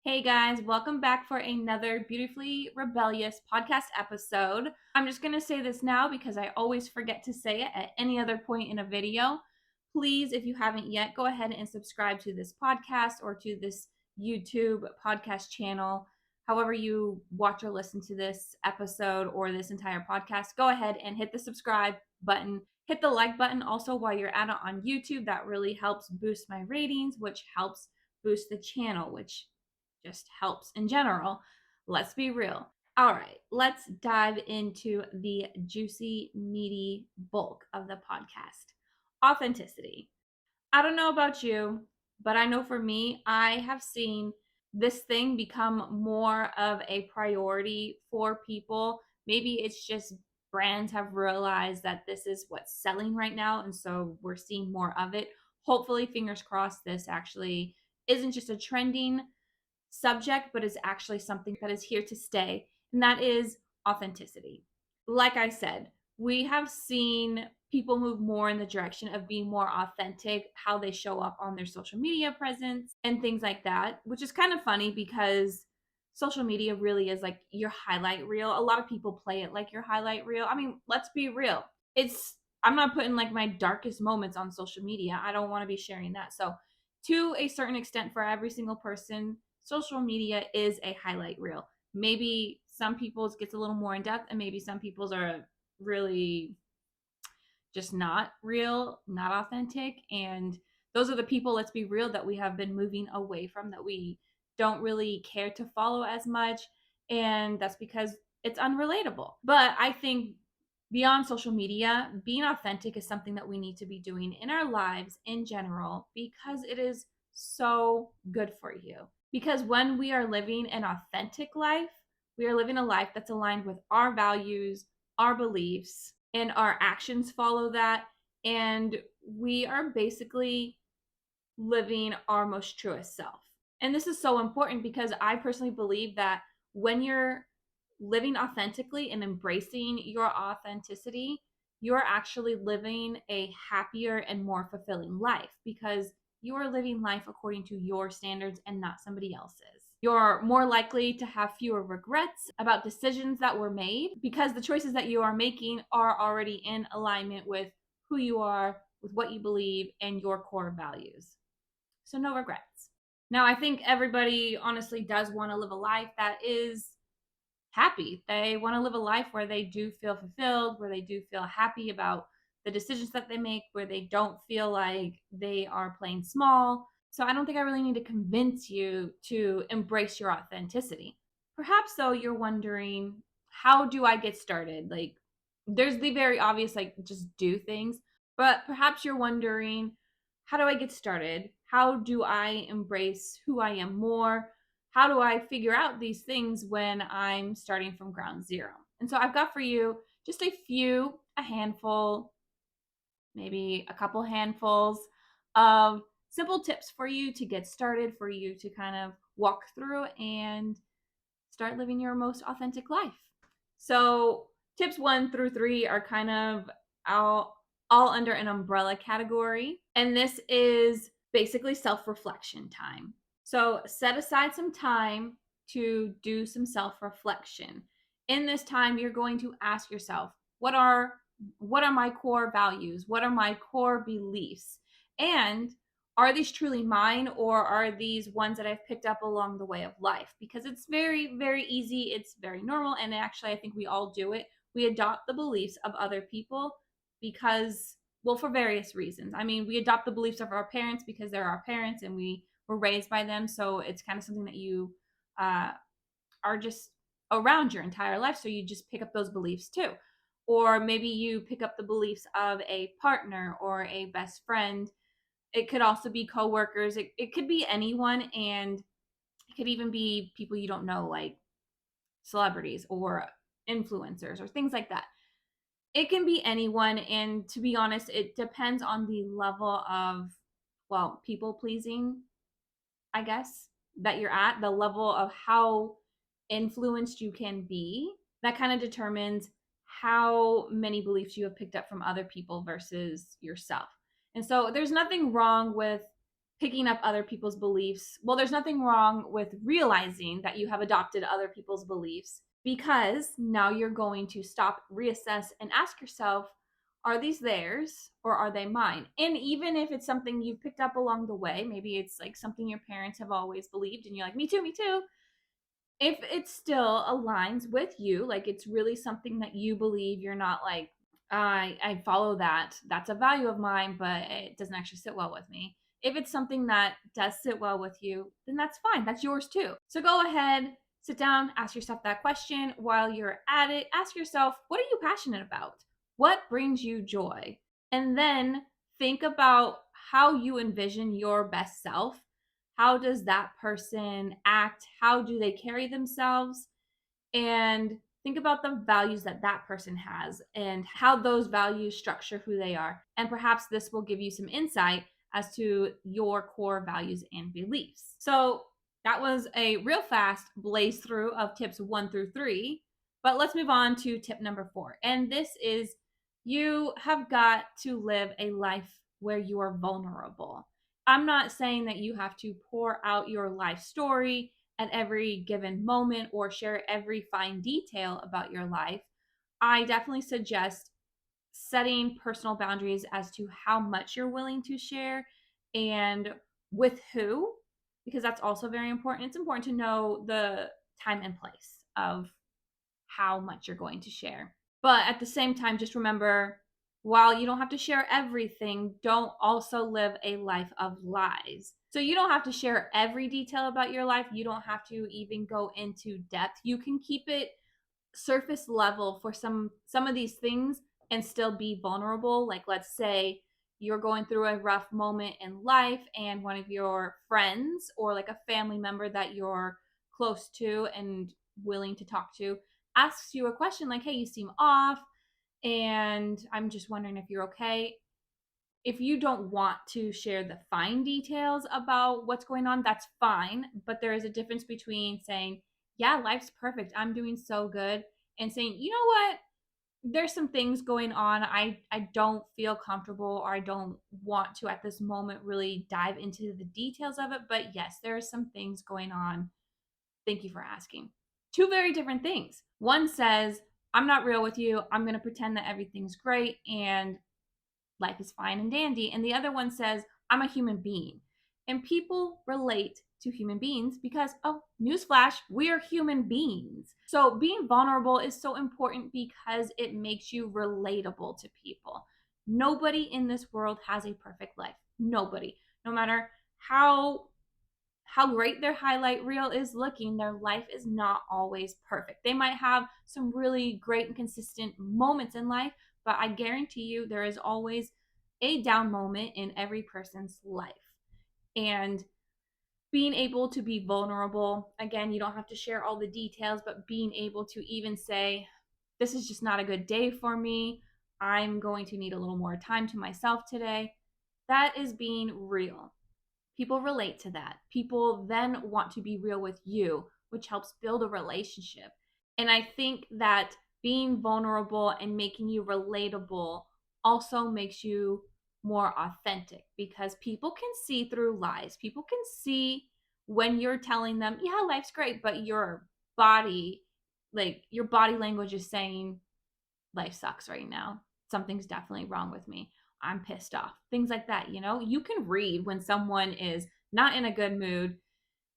Hey guys, welcome back for another Beautifully Rebellious podcast episode. I'm just going to say this now because I always forget to say it at any other point in a video. Please, if you haven't yet, go ahead and subscribe to this podcast or to this YouTube podcast channel. However you watch or listen to this episode or this entire podcast, go ahead and hit the subscribe button. Hit the like button also while you're at it on YouTube. That really helps boost my ratings, which helps boost the channel, which just helps in general. Let's be real. All right, let's dive into the juicy, meaty bulk of the podcast. Authenticity. I don't know about you, but I know for me, I have seen this thing become more of a priority for people. Maybe it's just brands have realized that this is what's selling right now, and so we're seeing more of it. Hopefully, fingers crossed, this actually isn't just a trending subject, but is actually something that is here to stay, and that is authenticity. Like I said, we have seen people move more in the direction of being more authentic, how they show up on their social media presence and things like that, which is kind of funny because social media really is like your highlight reel. A lot of people play it like your highlight reel. I mean, let's be real. I'm not putting like my darkest moments on social media. I don't want to be sharing that. So, to a certain extent, for every single person, social media is a highlight reel. Maybe some people's gets a little more in depth, and maybe some people's are really just not real, not authentic. And those are the people, let's be real, that we have been moving away from, that we don't really care to follow as much. And that's because it's unrelatable. But I think beyond social media, being authentic is something that we need to be doing in our lives in general because it is so good for you. Because when we are living an authentic life, we are living a life that's aligned with our values, our beliefs, and our actions follow that. And we are basically living our most truest self. And this is so important because I personally believe that when you're living authentically and embracing your authenticity, you're actually living a happier and more fulfilling life because you are living life according to your standards and not somebody else's. You're more likely to have fewer regrets about decisions that were made because the choices that you are making are already in alignment with who you are, with what you believe, and your core values. So, no regrets. Now, I think everybody honestly does want to live a life that is happy. They want to live a life where they do feel fulfilled, where they do feel happy about the decisions that they make, where they don't feel like they are playing small. So I don't think I really need to convince you to embrace your authenticity. Perhaps though you're wondering, how do I get started? Like there's the very obvious, like just do things, but perhaps you're wondering, how do I get started? How do I embrace who I am more? How do I figure out these things when I'm starting from ground zero? And so I've got for you just a handful, maybe a couple handfuls of simple tips for you to get started, for you to kind of walk through and start living your most authentic life. So, tips 1 through 3 are kind of all under an umbrella category. And this is basically self reflection time. So, set aside some time to do some self reflection. In this time, you're going to ask yourself, what are my core values? What are my core beliefs? And are these truly mine, or are these ones that I've picked up along the way of life? Because it's very, very easy. It's very normal. And actually, I think we all do it. We adopt the beliefs of other people because, well, for various reasons. I mean, we adopt the beliefs of our parents because they're our parents and we were raised by them. So it's kind of something that you are just around your entire life. So you just pick up those beliefs too. Or maybe you pick up the beliefs of a partner or a best friend. It could also be coworkers. It could be anyone, and it could even be people you don't know, like celebrities or influencers or things like that. It can be anyone, and to be honest, it depends on the level of, well, people pleasing, I guess, that you're at, the level of how influenced you can be. That kind of determines how many beliefs you have picked up from other people versus yourself. And so there's nothing wrong with picking up other people's beliefs. Well, there's nothing wrong with realizing that you have adopted other people's beliefs, because now you're going to stop, reassess, and ask yourself, are these theirs or are they mine? And even if it's something you've picked up along the way, maybe it's like something your parents have always believed and you're like, me too, me too. If it still aligns with you, like it's really something that you believe, you're not like, I follow that, that's a value of mine, but it doesn't actually sit well with me. If it's something that does sit well with you, then that's fine. That's yours too. So go ahead, sit down, ask yourself that question. While you're at it, ask yourself, what are you passionate about? What brings you joy? And then think about how you envision your best self. How does that person act? How do they carry themselves? And think about the values that that person has and how those values structure who they are. And perhaps this will give you some insight as to your core values and beliefs. So that was a real fast blaze through of tips 1 through 3. But let's move on to tip number 4. And this is, you have got to live a life where you are vulnerable. I'm not saying that you have to pour out your life story at every given moment or share every fine detail about your life. I definitely suggest setting personal boundaries as to how much you're willing to share and with who, because that's also very important. It's important to know the time and place of how much you're going to share. But at the same time, just remember, while you don't have to share everything, don't also live a life of lies. So you don't have to share every detail about your life. You don't have to even go into depth. You can keep it surface level for some of these things and still be vulnerable. Like, let's say you're going through a rough moment in life and one of your friends or like a family member that you're close to and willing to talk to asks you a question like, hey, you seem off and I'm just wondering if you're okay. If you don't want to share the fine details about what's going on, that's fine. But there is a difference between saying, yeah, life's perfect, I'm doing so good, and saying, you know what, there's some things going on. I don't feel comfortable, or I don't want to at this moment really dive into the details of it. But yes, there are some things going on. Thank you for asking. Two very different things. One says, I'm not real with you. I'm going to pretend that everything's great and life is fine and dandy. And the other one says, I'm a human being. And people relate to human beings because, oh, newsflash, we're human beings. So being vulnerable is so important because it makes you relatable to people. Nobody in this world has a perfect life. Nobody. No matter how great their highlight reel is looking, their life is not always perfect. They might have some really great and consistent moments in life, but I guarantee you there is always a down moment in every person's life. And being able to be vulnerable, again, you don't have to share all the details, but being able to even say, this is just not a good day for me, I'm going to need a little more time to myself today, that is being real. People relate to that. People then want to be real with you, which helps build a relationship. And I think that being vulnerable and making you relatable also makes you more authentic, because people can see through lies. People can see when you're telling them, yeah, life's great, but your body, like your body language is saying, life sucks right now. Something's definitely wrong with me. I'm pissed off. Things like that, you know? You can read when someone is not in a good mood.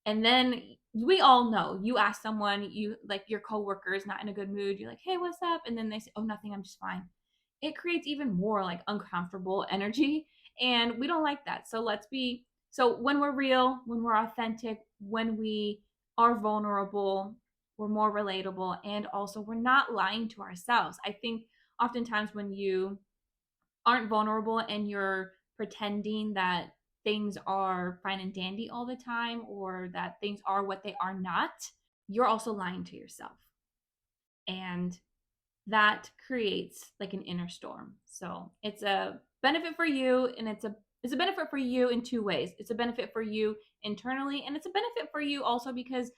And then we all know, you ask someone, you like your coworker is not in a good mood, you're like, hey, what's up? And then they say, oh, nothing, I'm just fine. It creates even more like uncomfortable energy. And we don't like that. So when we're real, when we're authentic, when we are vulnerable, we're more relatable. And also, we're not lying to ourselves. I think oftentimes when you aren't vulnerable and you're pretending that things are fine and dandy all the time, or that things are what they are not, you're also lying to yourself. And that creates like an inner storm. So it's a benefit for you, and it's a benefit for you in two ways. It's a benefit for you internally, and it's a benefit for you also because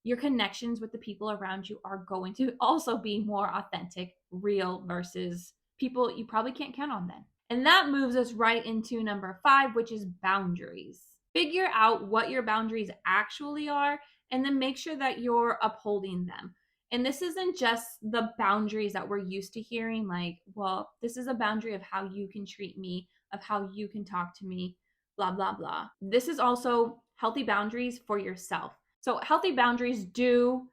your connections with the people around you are going to also be more authentic, real, versus people you probably can't count on then. And that moves us right into number 5, which is boundaries. Figure out what your boundaries actually are, and then make sure that you're upholding them. And this isn't just the boundaries that we're used to hearing, like, well, this is a boundary of how you can treat me, of how you can talk to me, blah, blah, blah. This is also healthy boundaries for yourself. So, healthy boundaries do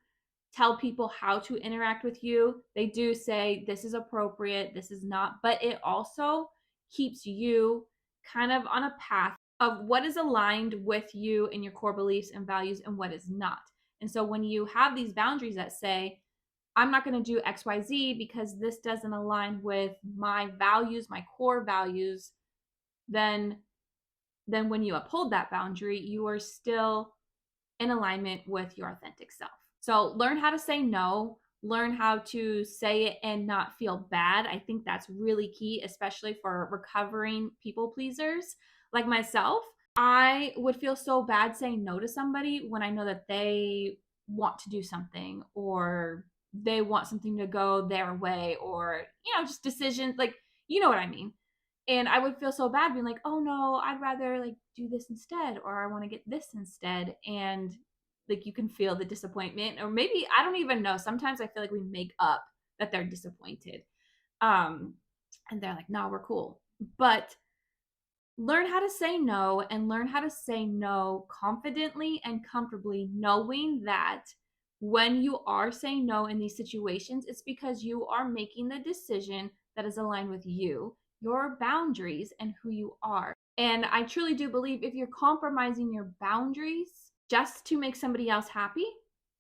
tell people how to interact with you. They do say this is appropriate, this is not, but it also keeps you kind of on a path of what is aligned with you and your core beliefs and values and what is not. And so when you have these boundaries that say, I'm not going to do XYZ because this doesn't align with my values, my core values, then when you uphold that boundary, you are still in alignment with your authentic self. So learn how to say no, learn how to say it and not feel bad. I think that's really key, especially for recovering people pleasers like myself. I would feel so bad saying no to somebody when I know that they want to do something or they want something to go their way, or, just decisions, like, you know what I mean. And I would feel so bad being like, oh no, I'd rather like do this instead, or I want to get this instead. And like you can feel the disappointment, or maybe I don't even know. Sometimes I feel like we make up that they're disappointed. Um, and they're like, no, we're cool. But learn how to say no, and learn how to say no confidently and comfortably, knowing that when you are saying no in these situations, it's because you are making the decision that is aligned with you, your boundaries, and who you are. And I truly do believe if you're compromising your boundaries just to make somebody else happy,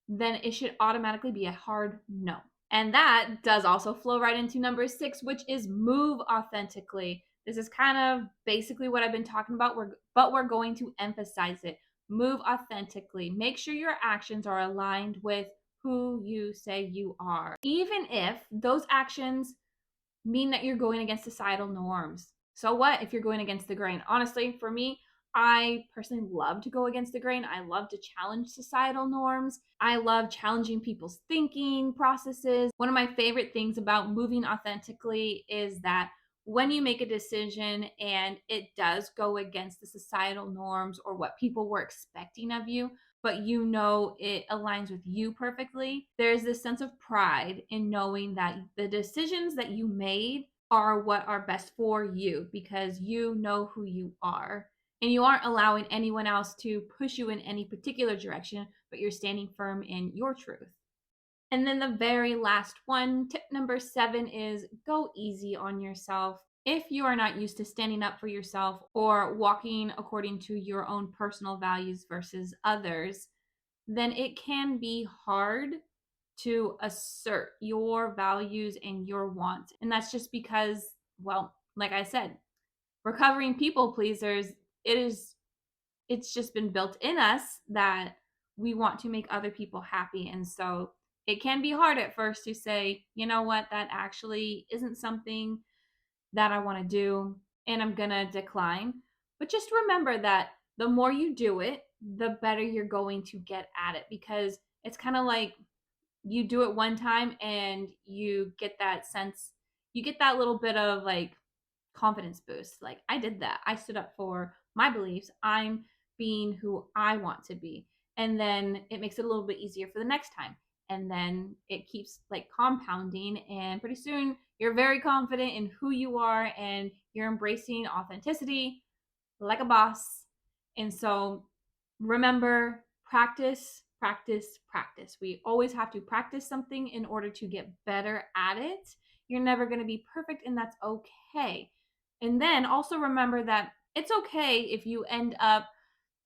then it should automatically be a hard no. And that does also flow right into number 6, which is move authentically. This is kind of basically what I've been talking about, but we're going to emphasize it. Move authentically. Make sure your actions are aligned with who you say you are, even if those actions mean that you're going against societal norms. So what if you're going against the grain? Honestly, for me, I personally love to go against the grain. I love to challenge societal norms. I love challenging people's thinking processes. One of my favorite things about moving authentically is that when you make a decision and it does go against the societal norms or what people were expecting of you, but you know it aligns with you perfectly, there's this sense of pride in knowing that the decisions that you made are what are best for you because you know who you are. And you aren't allowing anyone else to push you in any particular direction, but you're standing firm in your truth. And then the very last one, tip number 7, is go easy on yourself. If you are not used to standing up for yourself or walking according to your own personal values versus others, then it can be hard to assert your values and your wants. And that's just because, well, like I said, recovering people pleasers, it's just been built in us that we want to make other people happy. And so it can be hard at first to say, you know what, that actually isn't something that I want to do and I'm going to decline. But just remember that the more you do it, the better you're going to get at it, because it's kind of like you do it one time and you get that sense, you get that little bit of like confidence boost. Like, I did that. I stood up for my beliefs. I'm being who I want to be. And then it makes it a little bit easier for the next time. And then it keeps like compounding. And pretty soon you're very confident in who you are and you're embracing authenticity like a boss. And so remember, practice, practice, practice. We always have to practice something in order to get better at it. You're never going to be perfect, and that's okay. And then also remember that it's okay if you end up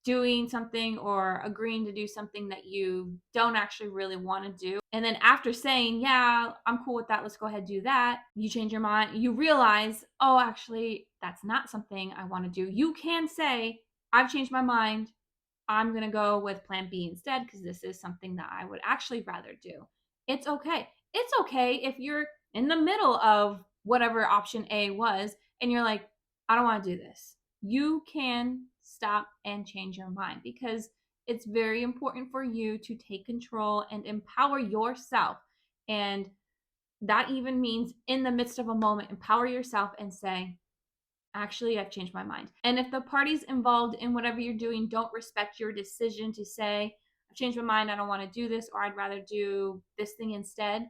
doing something or agreeing to do something that you don't actually really want to do. And then after saying, yeah, I'm cool with that, let's go ahead and do that, you change your mind, you realize, oh, actually, that's not something I want to do. You can say, I've changed my mind. I'm going to go with plan B instead because this is something that I would actually rather do. It's okay. It's okay if you're in the middle of whatever option A was and you're like, I don't want to do this. You can stop and change your mind, because it's very important for you to take control and empower yourself. And that even means in the midst of a moment, empower yourself and say, actually, I've changed my mind. And if the parties involved in whatever you're doing don't respect your decision to say, I've changed my mind, I don't want to do this, or I'd rather do this thing instead,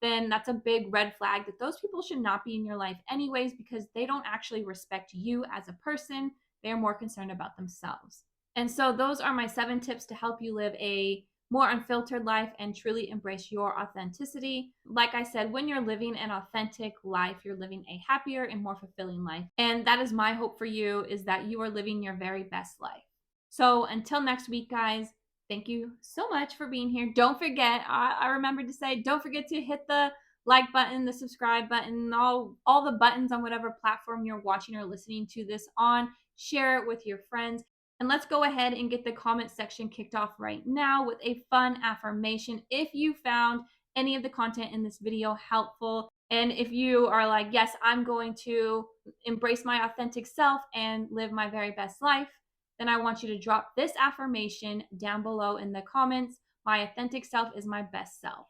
then that's a big red flag that those people should not be in your life anyways, because they don't actually respect you as a person. They're more concerned about themselves. And so those are my 7 tips to help you live a more unfiltered life and truly embrace your authenticity. Like I said, when you're living an authentic life, you're living a happier and more fulfilling life. And that is my hope for you, is that you are living your very best life. So until next week, guys, thank you so much for being here. Don't forget, I remembered to say, don't forget to hit the like button, the subscribe button, all the buttons on whatever platform you're watching or listening to this on. Share it with your friends. And let's go ahead and get the comment section kicked off right now with a fun affirmation. If you found any of the content in this video helpful, and if you are like, yes, I'm going to embrace my authentic self and live my very best life, then I want you to drop this affirmation down below in the comments. My authentic self is my best self.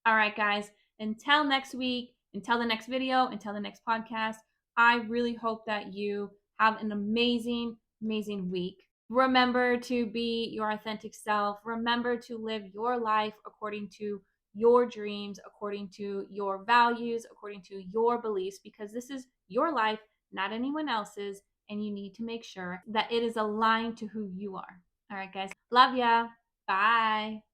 All right, guys, until next week, until the next video, until the next podcast, I really hope that you have an amazing, amazing week. Remember to be your authentic self. Remember to live your life according to your dreams, according to your values, according to your beliefs, because this is your life, not anyone else's, and you need to make sure that it is aligned to who you are. All right, guys. Love ya. Bye.